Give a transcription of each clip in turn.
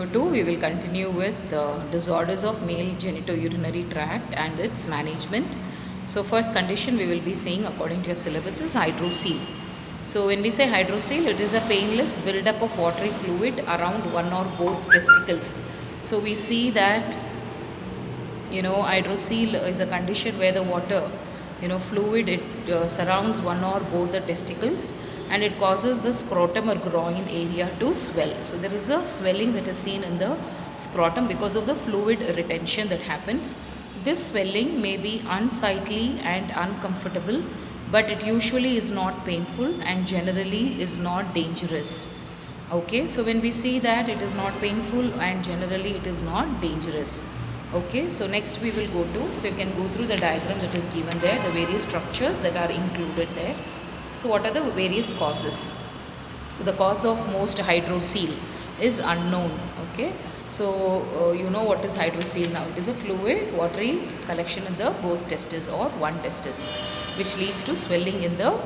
Video 2, we will continue with disorders of male genitourinary tract and its management. So first condition we will be saying according to your syllabus is hydrocele. So when we say hydrocele, it is a painless buildup of watery fluid around one or both testicles. So we see that hydrocele is a condition where the water fluid surrounds one or both the testicles, and it causes the scrotum or groin area to swell. So there is a swelling that is seen in the scrotum because of the fluid retention that happens. This swelling may be unsightly and uncomfortable, but it usually is not painful and generally is not dangerous. Okay, so when we see that it is not painful and generally it is not dangerous. Okay, so next we will go to, so you can go through the diagram that is given there, the various structures that are included there. So what are the various causes? So the cause of most hydrocele is unknown. Okay, so you know what is hydrocele now. It is a fluid, watery collection in the both testes or one testis, which leads to swelling in the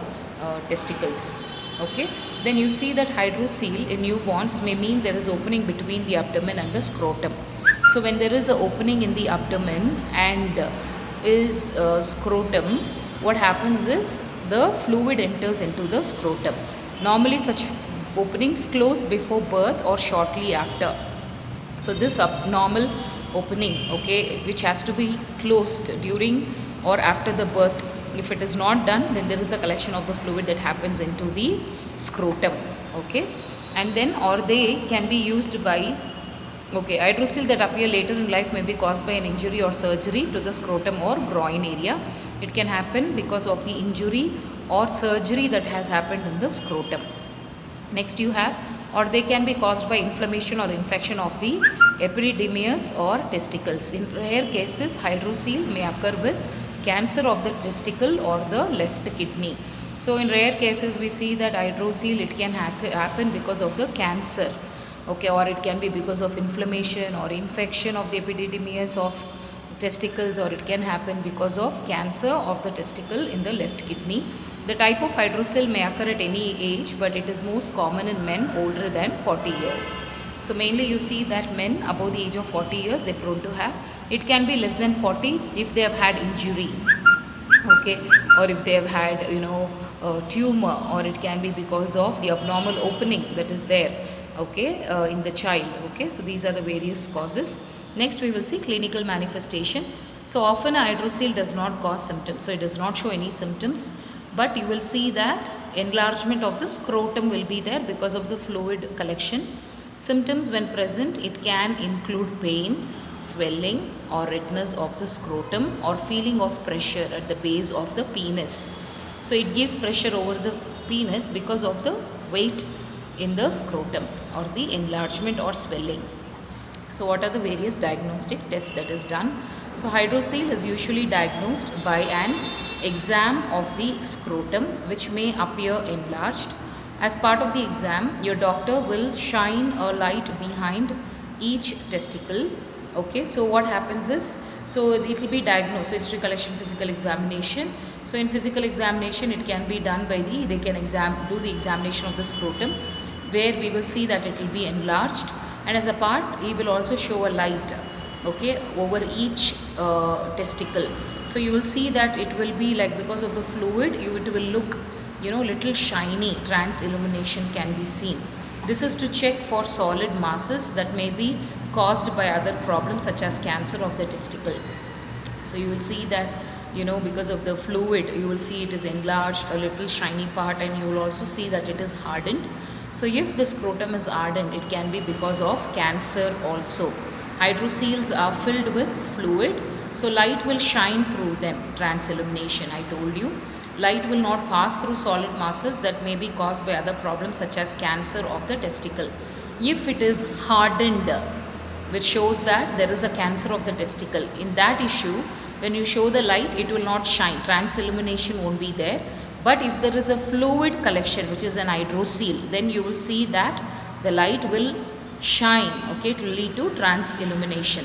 testicles. Okay, then you see that hydrocele in newborns may mean there is opening between the abdomen and the scrotum. So when there is an opening in the abdomen and is scrotum, what happens is the fluid enters into the scrotum. Normally such openings close before birth or shortly after. So this abnormal opening, okay, which has to be closed during or after the birth, if it is not done, then there is a collection of the fluid that happens into the scrotum. Okay, and then or they can be used by hydrocele that appear later in life may be caused by an injury or surgery to the scrotum or groin area. It can happen because of the injury or surgery that has happened in the scrotum. Next you have, or they can be caused by inflammation or infection of the epididymis or testicles. In rare cases, hydrocele may occur with cancer of the testicle or the left kidney. So in rare cases we see that hydrocele, it can happen because of the cancer. Okay, or it can be because of inflammation or infection of the epididymis of testicles, or it can happen because of cancer of the testicle in the left kidney. The type of hydrocele may occur at any age, but it is most common in men older than 40 years. So mainly you see that men above the age of 40 years, they are prone to have. It can be less than 40 if they have had injury, okay, or if they have had a tumor, or it can be because of the abnormal opening that is there, okay, in the child. Okay, so these are the various causes. Next we will see clinical manifestation. So often a hydrocele does not cause symptoms, so it does not show any symptoms, but you will see that enlargement of the scrotum will be there because of the fluid collection. Symptoms when present, it can include pain, swelling or redness of the scrotum, or feeling of pressure at the base of the penis. So it gives pressure over the penis because of the weight in the scrotum or the enlargement or swelling. So what are the various diagnostic tests that is done? So hydrocele is usually diagnosed by an exam of the scrotum, which may appear enlarged. As part of the exam, your doctor will shine a light behind each testicle. Okay, so what happens is, so it will be diagnosed, so history collection, physical examination. So in physical examination, it can be done by they can do the examination of the scrotum, where we will see that it will be enlarged, and as a part he will also show a light, okay, over each testicle. So you will see that it will be like, because of the fluid, it will look little shiny, trans illumination can be seen. This is to check for solid masses that may be caused by other problems such as cancer of the testicle. So you will see that because of the fluid, you will see it is enlarged, a little shiny part, and you will also see that it is hardened. So if the scrotum is hardened, it can be because of cancer also. Hydroceles are filled with fluid, so light will shine through them, transillumination I told you. Light will not pass through solid masses that may be caused by other problems such as cancer of the testicle. If it is hardened, which shows that there is a cancer of the testicle, in that issue, when you show the light, it will not shine, transillumination won't be there. But if there is a fluid collection, which is an hydrocele, then you will see that the light will shine, okay, it will lead to transillumination.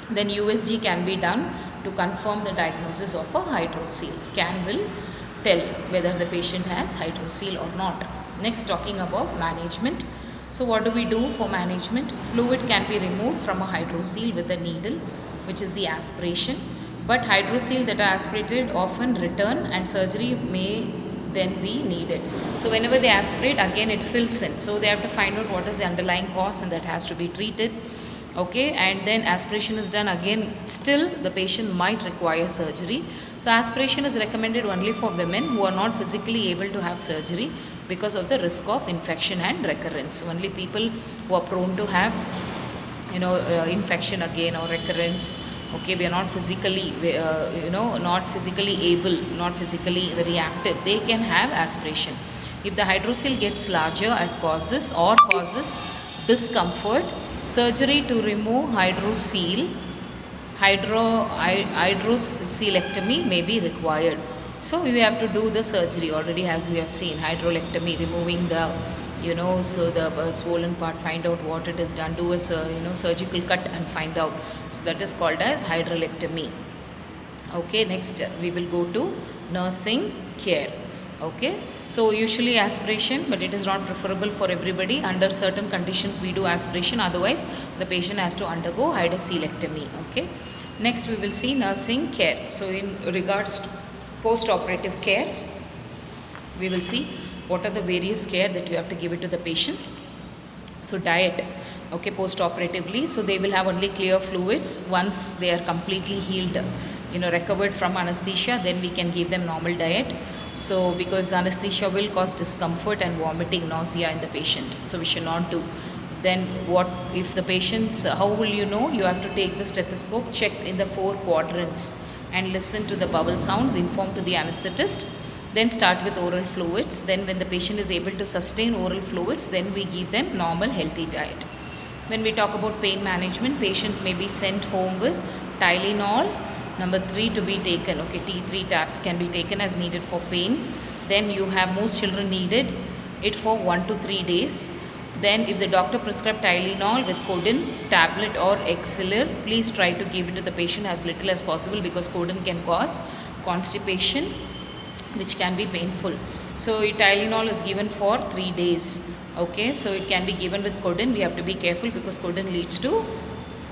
Then USG can be done to confirm the diagnosis of a hydrocele. Scan will tell whether the patient has hydrocele or not. Next, talking about management. So what do we do for management? Fluid can be removed from a hydrocele with a needle, which is the aspiration. But hydrocele that are aspirated often return and surgery may then be needed. So whenever they aspirate, again it fills in. So they have to find out what is the underlying cause, and that has to be treated. Okay, and then aspiration is done again. Still the patient might require surgery. So aspiration is recommended only for women who are not physically able to have surgery because of the risk of infection and recurrence. Only people who are prone to have infection again or recurrence. Okay, we are not physically not physically able, not physically very active, they can have aspiration. If the hydrocele gets larger, it causes discomfort, surgery to remove hydrocelectomy may be required. So we have to do the surgery already, as we have seen, hydrolectomy, removing the so the swollen part, find out what it is done, do a surgical cut and find out. So that is called as hydrolectomy. Okay, next we will go to nursing care. Okay, so usually aspiration, but it is not preferable for everybody. Under certain conditions we do aspiration, otherwise the patient has to undergo hydrocelectomy. Okay, next we will see nursing care. So in regards to post-operative care, we will see what are the various care that you have to give it to the patient. So diet, okay, post-operatively, so they will have only clear fluids. Once they are completely healed, recovered from anesthesia, then we can give them normal diet. So because anesthesia will cause discomfort and vomiting, nausea in the patient, so we should not do. Then what if the patients, how will you know? You have to take the stethoscope, check in the 4 quadrants and listen to the bowel sounds, inform to the anesthetist. Then start with oral fluids. Then when the patient is able to sustain oral fluids, then we give them normal healthy diet. When we talk about pain management, patients may be sent home with Tylenol number 3 to be taken. Okay, T3 tabs can be taken as needed for pain. Then you have, most children needed it for 1 to 3 days. Then if the doctor prescribed Tylenol with codeine tablet or Exceler, please try to give it to the patient as little as possible, because codeine can cause constipation, which can be painful. So Tylenol is given for 3 days. Okay, so it can be given with codeine. We have to be careful because codeine leads to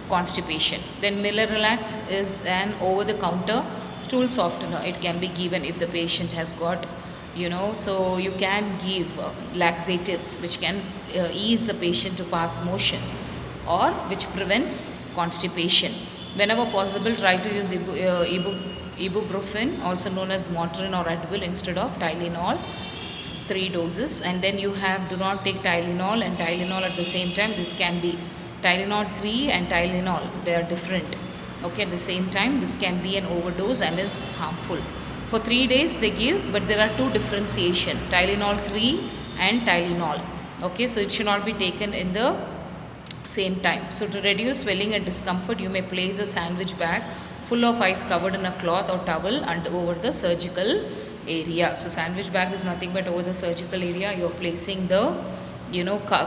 constipation. Then Miller-Relax is an over-the-counter stool softener. It can be given if the patient has got, so you can give laxatives which can ease the patient to pass motion, or which prevents constipation. Whenever possible, try to use ibuprofen, also known as Motrin or Advil, instead of Tylenol, 3 doses. And then you have, do not take Tylenol and Tylenol at the same time. This can be Tylenol 3 and Tylenol, they are different. Okay, at the same time, this can be an overdose and is harmful. For 3 days they give, but there are 2 differentiation, Tylenol 3 and Tylenol. Okay, so it should not be taken in the same time. So to reduce swelling and discomfort, you may place a sandwich bag full of ice covered in a cloth or towel and over the surgical area. So sandwich bag is nothing but over the surgical area you are placing the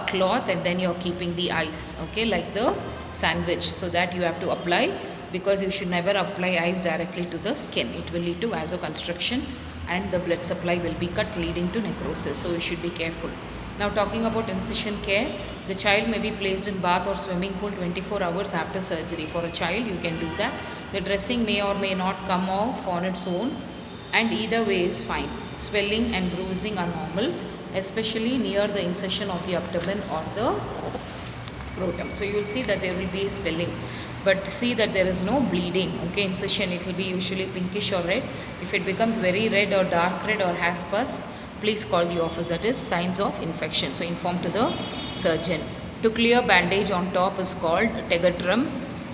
cloth, and then you are keeping the ice, okay, like the sandwich, so that you have to apply, because you should never apply ice directly to the skin. It will lead to vasoconstriction and the blood supply will be cut, leading to necrosis. So you should be careful. Now talking about incision care, the child may be placed in bath or swimming pool 24 hours after surgery. For a child, you can do that. The dressing may or may not come off on its own, and either way is fine. Swelling and bruising are normal, especially near the incision of the abdomen or the scrotum. So you will see that there will be swelling, but see that there is no bleeding. Okay, incision, it will be usually pinkish or red. If it becomes very red or dark red or has pus, please call the office. That is signs of infection. So inform to the surgeon. To clear bandage on top is called tegaderm.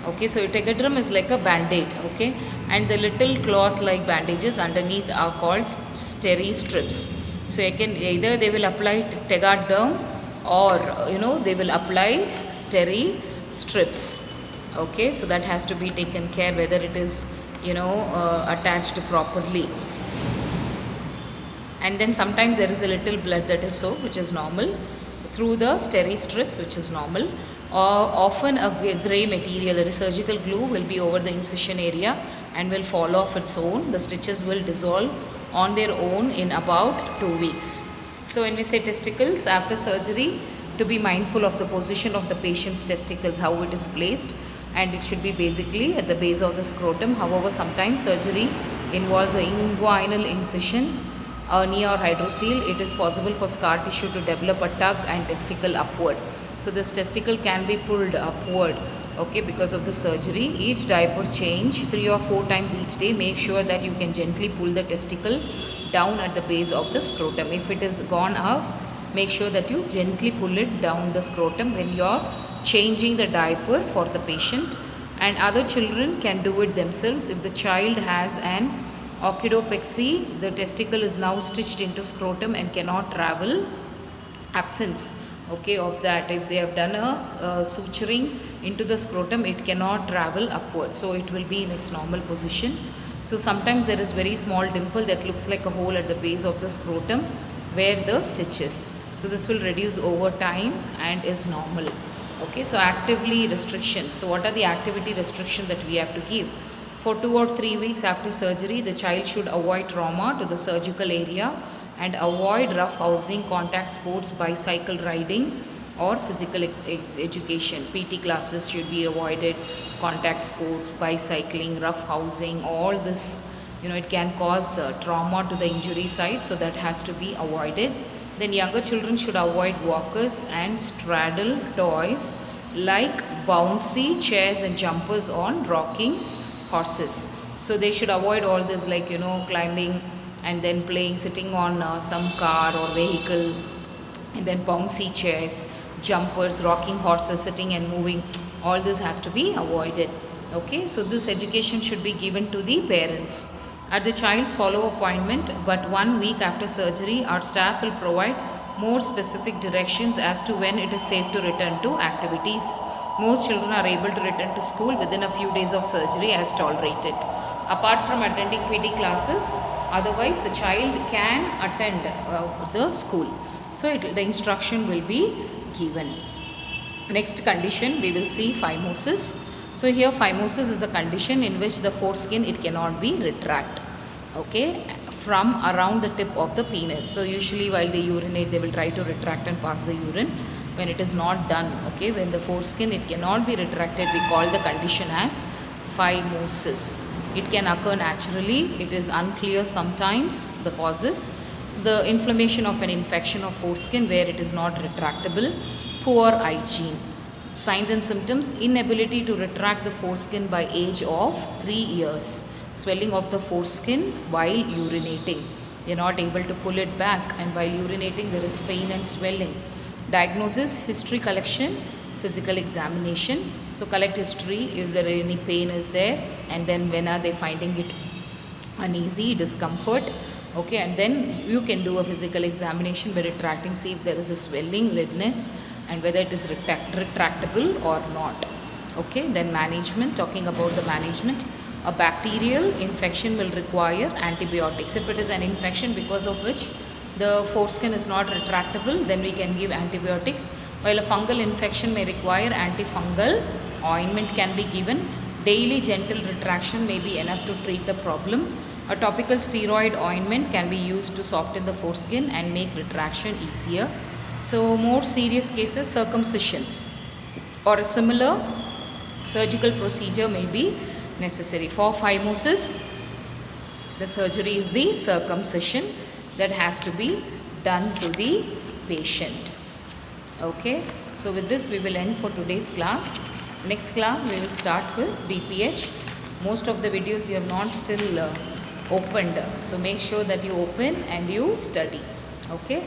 Okay, so tegaderm is like a band-aid. Okay, and the little cloth like bandages underneath are called steri strips. So either they will apply tegaderm, or they will apply steri strips. Okay, so that has to be taken care whether it is attached properly. And then sometimes there is a little blood that is soaked, which is normal, through the steri strips, which is normal. Or often a grey material, that is surgical glue, will be over the incision area and will fall off its own. The stitches will dissolve on their own in about 2 weeks. So when we say testicles, after surgery, to be mindful of the position of the patient's testicles, how it is placed, and it should be basically at the base of the scrotum. However, sometimes surgery involves an inguinal incision, hernia or hydrocele. It is possible for scar tissue to develop a tug and testicle upward. So this testicle can be pulled upward, okay, because of the surgery. Each diaper change 3 or 4 times each day. Make sure that you can gently pull the testicle down at the base of the scrotum. If it is gone up, make sure that you gently pull it down the scrotum when you are changing the diaper for the patient. And other children can do it themselves. If the child has an orchidopexy, the testicle is now stitched into scrotum and cannot travel, absence, okay, of that. If they have done a suturing into the scrotum, it cannot travel upward, so it will be in its normal position. So sometimes there is very small dimple that looks like a hole at the base of the scrotum where the stitch is. So this will reduce over time and is normal. Okay, so actively restrictions. So what are the activity restrictions that we have to give? For 2 or 3 weeks after surgery, the child should avoid trauma to the surgical area and avoid rough housing, contact sports, bicycle riding or physical education. PT classes should be avoided, contact sports, bicycling, rough housing, all this, it can cause trauma to the injury site, so that has to be avoided. Then younger children should avoid walkers and straddle toys like bouncy chairs and jumpers on rocking horses. So they should avoid all this, like climbing and then playing, sitting on some car or vehicle, and then bouncy chairs, jumpers, rocking horses, sitting and moving. All this has to be avoided. Okay, so this education should be given to the parents. At the child's follow appointment, but 1 week after surgery, our staff will provide more specific directions as to when it is safe to return to activities. Most children are able to return to school within a few days of surgery as tolerated. Apart from attending PT classes, otherwise the child can attend the school. So the instruction will be given. Next condition, we will see phimosis. So here phimosis is a condition in which the foreskin, it cannot be retract, okay, from around the tip of the penis. So usually while they urinate, they will try to retract and pass the urine. When it is not done, okay, when the foreskin, it cannot be retracted, we call the condition as phimosis. It can occur naturally. It is unclear sometimes the causes. The inflammation of an infection of foreskin where it is not retractable, poor hygiene. Signs and symptoms: inability to retract the foreskin by age of 3 years. Swelling of the foreskin while urinating. They are not able to pull it back, and while urinating there is pain and swelling. Diagnosis: history collection, physical examination. So collect history if there any pain is there, and then when are they finding it uneasy, discomfort. Okay, and then you can do a physical examination by retracting, see if there is a swelling, redness, and whether it is retractable or not. Okay, then management, talking about the management. A bacterial infection will require antibiotics. If it is an infection because of which the foreskin is not retractable, then we can give antibiotics. While a fungal infection may require antifungal ointment can be given. Daily gentle retraction may be enough to treat the problem. A topical steroid ointment can be used to soften the foreskin and make retraction easier. So more serious cases, circumcision or a similar surgical procedure may be necessary. For phimosis, the surgery is the circumcision that has to be done to the patient. Okay, so with this we will end for today's class. Next class we will start with BPH. Most of the videos you have not still opened, so make sure that you open and you study. Okay.